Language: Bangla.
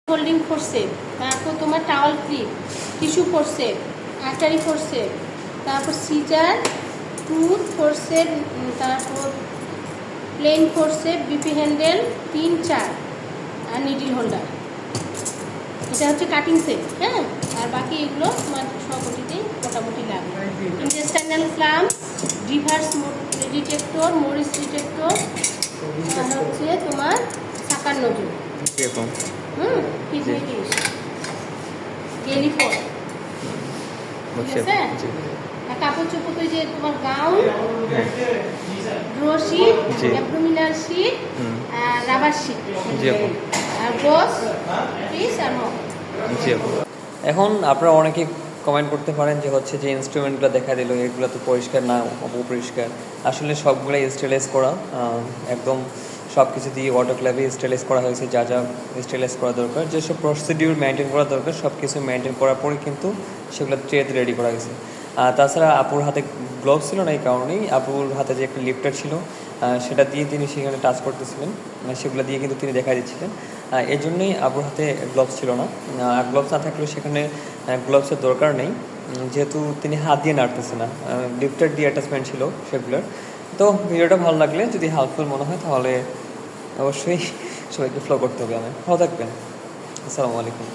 হোল্ডিং ফোরসেপ, তারপর তোমার towel clip, tissue forceps, achari forceps, তারপর সিজার, টুথ ফোরসেপ, তারপর প্লেন ফোরসেপ, বিপি হ্যান্ডেল 3, 4 আর নিডল হোল্ডার। এটা হচ্ছে কাটিং সেট। হ্যাঁ, আর বাকি এগুলো তোমার সবটিতেই মোটামুটি লাগবে। ইন্টেস্টাইনাল ফ্লাম, রিভার্স ডিটেক্টর, মরিস ডিটেক্টর, আর হচ্ছে তোমার সাকার নজর, কিডনি গেলিফোর, ঠিক আছে। আর কাপড় চোপড় তো যে তোমার gown, draw sheet, abdominal sheet, আর রাবার শিট, আর গ্লোভস, পিস আর মগ। এখন আপনারা অনেকেই কমেন্ট করতে পারেন যে হচ্ছে যে ইনস্ট্রুমেন্টগুলো দেখা দিল এগুলো তো পরিষ্কার না, অপরিষ্কার। আসলে সবগুলোই স্টেরিলাইজ করা, একদম সব কিছু দিয়ে অটোক্ল্যাভে স্টেরিলাইজ করা হয়েছে। যা যা স্টেরিলাইজ করা দরকার, যেসব প্রসিডিউর মেনটেন করা দরকার সব কিছু মেনটেন করার পরে কিন্তু সেগুলো ট্রেতে রেডি করা হয়েছে। তাছাড়া আপুর হাতে গ্লোভস ছিল না, এই কারণেই আপুর হাতে যে একটা লিফটার ছিল সেটা দিয়ে তিনি সেখানে টাচ করতেছিলেন, সেগুলো দিয়ে কিন্তু তিনি দেখা দিচ্ছিলেন। এই জন্যই আপুর হাতে গ্লোভস ছিল না। আর গ্লোভস না থাকলেও সেখানে গ্লোভসের দরকার নেই, যেহেতু তিনি হাত দিয়ে নাড়তেছে না, লিফটার দিয়ে অ্যাটাচমেন্ট ছিল সেগুলোর। তো ভিডিওটা ভালো লাগলে যদি হেল্পফুল মনে হয় তাহলে অবশ্যই সবাইকে ফলো করতে হবে। ভালো থাকবেন। আসসালামু আলাইকুম।